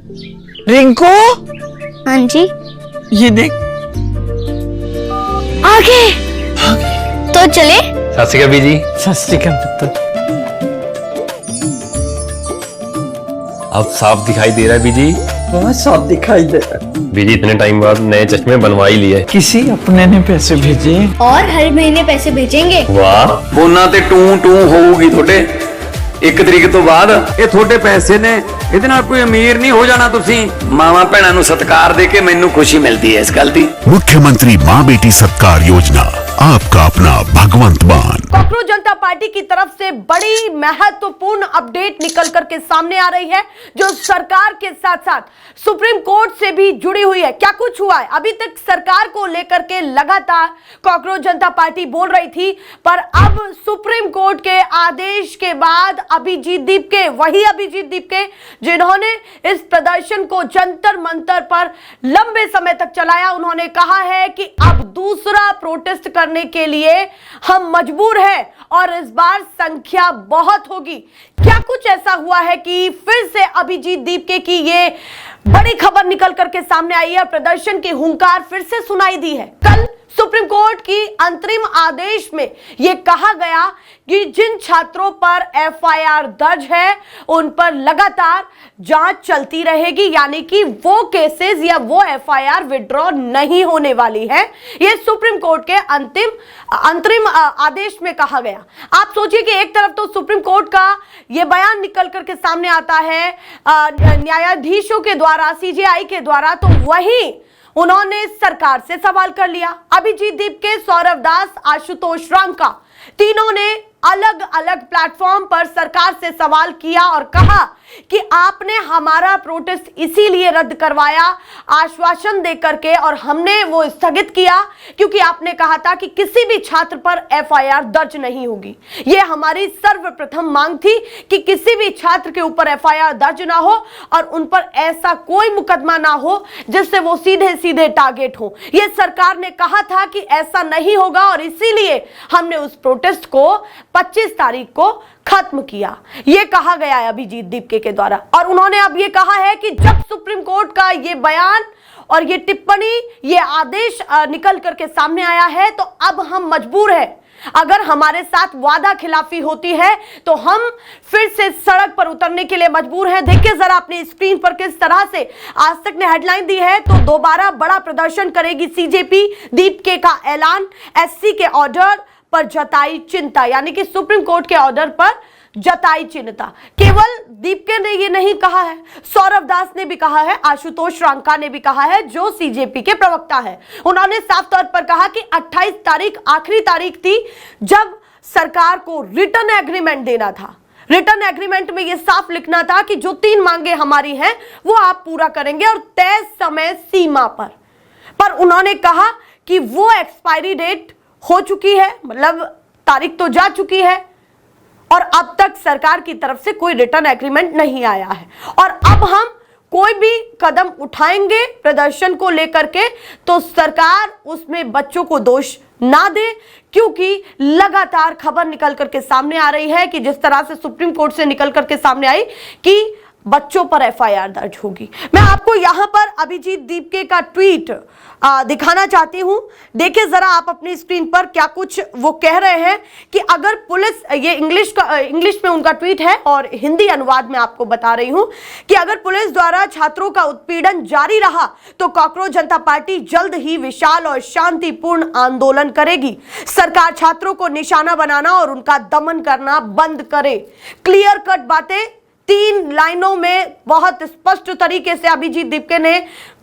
रिंकू, हाँ जी। ये देख। आगे तो चले। सत श्री अकाल बीजी। सत श्री अकाल पुत्र। अब साफ दिखाई दे रहा है बीजी। बहुत साफ दिखाई दे रहा है। बीजी इतने टाइम बाद नए चश्मे बनवा ही लिए। किसी अपने ने पैसे भेजे और हर महीने पैसे भेजेंगे। वाह। फोना ते टू टू होगी थोड़े 1 तरीक तो बाद ये थोड़े पैसे ने ਇਹਦੇ ਨਾਲ कोई अमीर नहीं हो जाना। तुसी मावा भैणों ਨੂੰ सत्कार दे के मैनू खुशी मिलती है इस गल दी। मुख्यमंत्री माँ बेटी सत्कार योजना, आपका अपना भगवंत मान। कांग्रेस जनता पार्टी की तरफ से बड़ी महत्वपूर्ण अपडेट निकल करके सामने आ रही है, जो सरकार के साथ साथ सुप्रीम कोर्ट से भी जुड़ी हुई है। क्या कुछ हुआ है? अभी तक सरकार को लेकर के लगातार कांग्रेस जनता पार्टी बोल रही थी, पर अब सुप्रीम कोर्ट के आदेश के बाद अभिजीत दीपके, वही अभिजीत दीपके जिन्होंने इस प्रदर्शन को जंतर मंतर पर लंबे समय तक चलाया, उन्होंने कहा है कि अब दूसरा प्रोटेस्ट करने के लिए हम मजबूर हैं और इस बार संख्या बहुत होगी। क्या कुछ ऐसा हुआ है कि फिर से अभिजीत दीपके की ये बड़ी खबर निकल करके सामने आई है, प्रदर्शन की हुंकार फिर से सुनाई दी है। कल सुप्रीम कोर्ट की अंतरिम आदेश में यह कहा गया कि जिन छात्रों पर एफआईआर दर्ज है उन पर लगातार जांच चलती रहेगी, यानी कि वो केसेस या वो एफआईआर विड्रॉ नहीं होने वाली है। यह सुप्रीम कोर्ट के अंतरिम आदेश में कहा गया। आप सोचिए कि एक तरफ तो सुप्रीम कोर्ट का यह बयान निकल करके सामने आता है न्यायाधीशों के द्वारा, सीजेआई के द्वारा, तो वहीं उन्होंने सरकार से सवाल कर लिया। अभिजीत दीपके, सौरव दास, आशुतोष रांका, तीनों ने अलग अलग प्लेटफॉर्म पर सरकार से सवाल किया और कहा कि आपने हमारा प्रोटेस्ट इसीलिए रद्द करवाया आश्वासन देकर के, और हमने वो स्थगित किया क्योंकि आपने कहा था कि किसी भी छात्र पर एफआईआर दर्ज नहीं होगी। ये हमारी सर्वप्रथम मांग थी कि किसी भी छात्र के ऊपर एफआईआर दर्ज ना हो और उन पर ऐसा कोई मुकदमा ना हो जिससे वो सीधे सीधे टारगेट हो। ये सरकार ने कहा था कि ऐसा नहीं होगा और इसीलिए हमने उस प्रोटेस्ट को 25 तारीख को खत्म किया। यह कहा गया है अभिजीत दीपके के द्वारा। और उन्होंने अब यह कहा है कि जब सुप्रीम कोर्ट का यह बयान और यह टिप्पणी, यह आदेश निकल करके सामने आया है, तो अब हम मजबूर हैं। अगर हमारे साथ वादा खिलाफी होती है तो हम फिर से सड़क पर उतरने के लिए मजबूर हैं। देखिए जरा अपनी स्क्रीन पर किस तरह से आज तक ने हेडलाइन दी है, तो दोबारा बड़ा प्रदर्शन करेगी सीजेपी, दीपके का ऐलान, एससी के ऑर्डर पर जताई चिंता, यानी कि सुप्रीम कोर्ट के ऑर्डर पर जताई चिंता। केवल दीपके ने ये नहीं कहा है, सौरव दास ने भी कहा है, आशुतोष रांका ने भी कहा है, जो सीजेपी के प्रवक्ता है। उन्होंने साफ तौर पर कहा कि 28 तारीख आखिरी तारीख थी जब सरकार को रिटर्न एग्रीमेंट देना था। रिटर्न एग्रीमेंट में यह साफ लिखना था कि जो 3 मांगे हमारी हैं वो आप पूरा करेंगे और तय समय सीमा पर उन्होंने कहा कि वो एक्सपायरी डेट हो चुकी है, मतलब तारीख तो जा चुकी है और अब तक सरकार की तरफ से कोई रिटर्न एग्रीमेंट नहीं आया है। और अब हम कोई भी कदम उठाएंगे प्रदर्शन को लेकर के तो सरकार उसमें बच्चों को दोष ना दे, क्योंकि लगातार खबर निकल करके सामने आ रही है कि जिस तरह से सुप्रीम कोर्ट से निकल करके सामने आई कि बच्चों पर एफआईआर दर्ज होगी। मैं आपको यहां पर अभिजीत दीपके का ट्वीट दिखाना चाहती हूं। देखिए जरा आप अपनी स्क्रीन पर क्या कुछ वो कह रहे हैं कि अगर पुलिस, ये इंग्लिश में उनका ट्वीट है और हिंदी अनुवाद में आपको बता रही हूं कि अगर पुलिस द्वारा छात्रों का उत्पीड़न जारी रहा तो कांग्रेस जनता पार्टी जल्द ही विशाल और शांतिपूर्ण आंदोलन करेगी। सरकार छात्रों को निशाना बनाना और उनका दमन करना बंद करे। क्लियर कट बातें 3 लाइनों में बहुत स्पष्ट तरीके से अभिजीत दीपके ने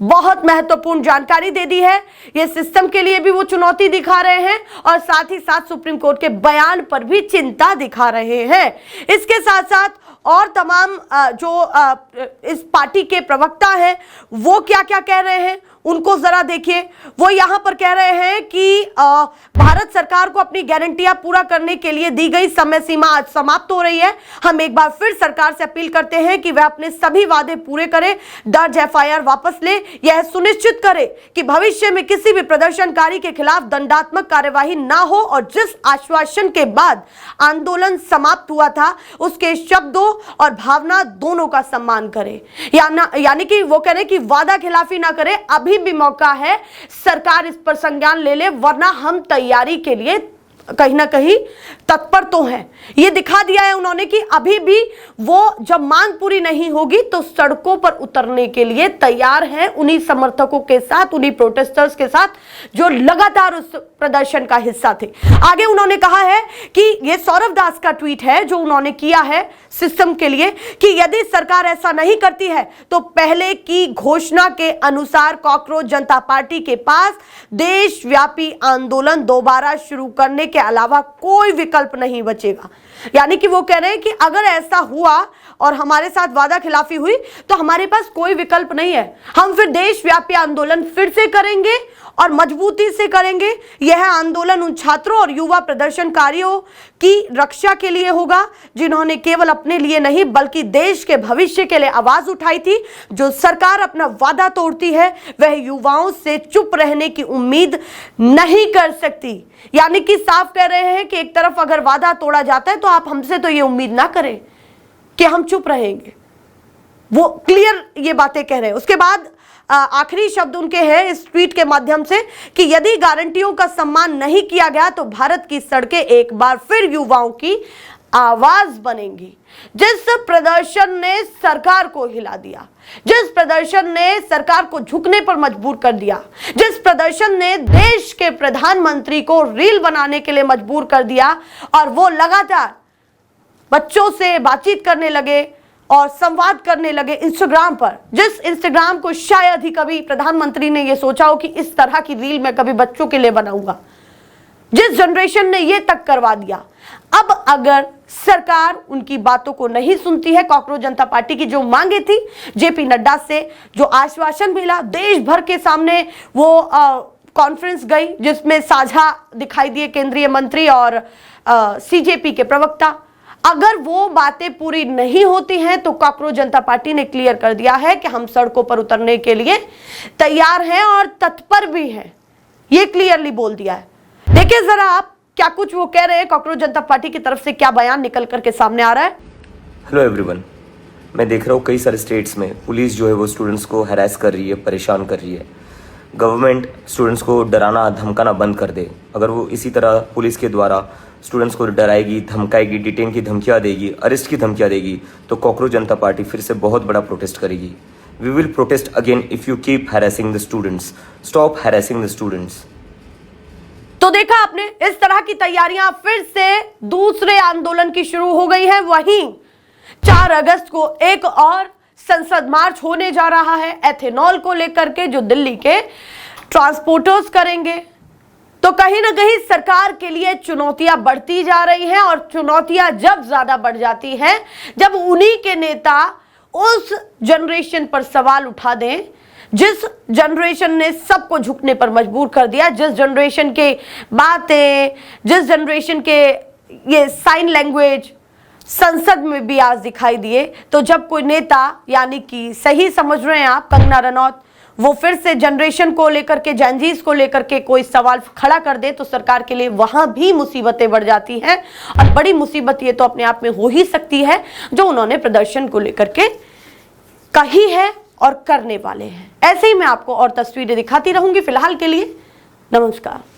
बहुत महत्वपूर्ण जानकारी दे दी है। ये सिस्टम के लिए भी वो चुनौती दिखा रहे हैं और साथ ही साथ सुप्रीम कोर्ट के बयान पर भी चिंता दिखा रहे हैं। इसके साथ साथ और तमाम जो इस पार्टी के प्रवक्ता हैं वो क्या क्या कह रहे हैं उनको जरा देखिए। वो यहां पर कह रहे हैं कि भारत सरकार को अपनी गारंटियां पूरा करने के लिए दी गई समय सीमा आज समाप्त हो रही है। हम एक बार फिर सरकार से अपील करते हैं कि वह अपने सभी वादे पूरे करे, दर्ज एफआईआर वापस ले, यह सुनिश्चित करे कि भविष्य में किसी भी प्रदर्शनकारी के खिलाफ दंडात्मक कार्यवाही ना हो और जिस आश्वासन के बाद आंदोलन समाप्त हुआ था उसके शब्दों और भावना दोनों का सम्मान करे। यानी कि वो कह रहे कि वादा खिलाफी ना करे। अभी भी मौका है, सरकार इस पर संज्ञान ले ले, वरना हम तैयारी के लिए कहीं ना कहीं तत्पर तो हैं। ये दिखा दिया है उन्होंने कि अभी भी वो जब मांग पूरी नहीं होगी तो सड़कों पर उतरने के लिए तैयार हैं, उन्हीं समर्थकों के साथ, उन्हीं प्रोटेस्टर्स के साथ जो लगातार उस प्रदर्शन का हिस्सा थे। आगे उन्होंने कहा है कि ये सौरभ दास का ट्वीट है जो उन्होंने किया है सिस्टम के लिए कि यदि सरकार ऐसा नहीं करती है तो पहले की घोषणा के अनुसार कॉकरोच जनता पार्टी के पास देशव्यापी आंदोलन दोबारा शुरू करने के अलावा कोई विकल्प नहीं बचेगा। यानी कि वो कह रहे हैं कि अगर ऐसा हुआ और हमारे साथ वादा खिलाफी हुई तो हमारे पास कोई विकल्प नहीं है, हम फिर देशव्यापी आंदोलन फिर से करेंगे और मजबूती से करेंगे। यह आंदोलन उन छात्रों और युवा प्रदर्शनकारियों की रक्षा के लिए होगा जिन्होंने केवल अपने लिए नहीं बल्कि देश के भविष्य के लिए आवाज उठाई थी। जो सरकार अपना वादा तोड़ती है वह युवाओं से चुप रहने की उम्मीद नहीं कर सकती। यानी कि साफ कह रहे हैं कि एक तरफ अगर वादा तोड़ा जाता है तो आप हमसे तो ये उम्मीद ना करें कि हम चुप रहेंगे। वो क्लियर ये बातें कह रहे हैं। उसके बाद आखिरी शब्द उनके हैं इस ट्वीट के माध्यम से कि यदि गारंटियों का सम्मान नहीं किया गया तो भारत की सड़कें एक बार फिर युवाओं की आवाज बनेंगी। जिस प्रदर्शन ने सरकार को हिला दिया, जिस प्रदर्शन ने सरकार को झुकने पर मजबूर कर दिया, जिस प्रदर्शन ने देश के प्रधानमंत्री को रील बनाने के लिए मजबूर कर दिया और वो लगातार बच्चों से बातचीत करने लगे और संवाद करने लगे इंस्टाग्राम पर, जिस इंस्टाग्राम को शायद ही कभी प्रधानमंत्री ने यह सोचा हो कि इस तरह की रील मैं कभी बच्चों के लिए बनाऊंगा, जिस जनरेशन ने यह तक करवा दिया। अब अगर सरकार उनकी बातों को नहीं सुनती है, कॉकरोच जनता पार्टी की जो मांगे थी, जेपी नड्डा से जो आश्वासन मिला, देश भर के सामने वो कॉन्फ्रेंस गई जिसमें साझा दिखाई दिए केंद्रीय मंत्री और सीजेपी के प्रवक्ता, अगर वो बातें पूरी नहीं होती हैं तो कॉकरोच जनता पार्टी ने क्लियर कर दिया है कि हम सड़कों पर उतरने के लिए तैयार हैं और तत्पर भी हैं। ये क्लियरली बोल दिया है। देखिए जरा आप क्या कुछ वो कह रहे हैं, कॉकरोच जनता पार्टी की तरफ से क्या बयान निकल करके सामने आ रहा है। हेलो एवरीवन, मैं देख रहा हूँ कई सारे स्टेट्स में पुलिस जो है वो स्टूडेंट्स को हैरेस कर रही है, परेशान कर रही है। गवर्नमेंट स्टूडेंट्स को डराना धमकाना बंद कर दे। अगर वो इसी तरह पुलिस के द्वारा स्टूडेंट्स को डराएगी, धमकाएगी, डिटेन की धमकियाँ देगी, अरेस्ट की धमकियाँ देगी तो कॉकरोच जनता पार्टी फिर से बहुत बड़ा प्रोटेस्ट करेगी। We will protest again if you keep harassing the students. Stop harassing the students. तो देखा आपने, इस तरह की तैयारियां फिर से दूसरे आंदोलन की शुरू हो गई है। वहीं 4 अगस्त को एक और संसद मार्च होने जा रहा है एथेनॉल को लेकर के, जो दिल्ली के ट्रांसपोर्टर्स करेंगे। तो कहीं ना कहीं सरकार के लिए चुनौतियां बढ़ती जा रही हैं और चुनौतियां जब ज्यादा बढ़ जाती हैं जब उन्हीं के नेता उस जनरेशन पर सवाल उठा दें जिस जनरेशन ने सबको झुकने पर मजबूर कर दिया, जिस जनरेशन के बातें, जिस जनरेशन के ये साइन लैंग्वेज संसद में भी आज दिखाई दिए। तो जब कोई नेता, यानी कि सही समझ रहे हैं आप, कंगना रनौत, वो फिर से जनरेशन को लेकर के, जेनजीज को लेकर के कोई सवाल खड़ा कर दे तो सरकार के लिए वहां भी मुसीबतें बढ़ जाती हैं। और बड़ी मुसीबत ये तो अपने आप में हो ही सकती है जो उन्होंने प्रदर्शन को लेकर के कही है और करने वाले हैं। ऐसे ही मैं आपको और तस्वीरें दिखाती रहूंगी। फिलहाल के लिए नमस्कार।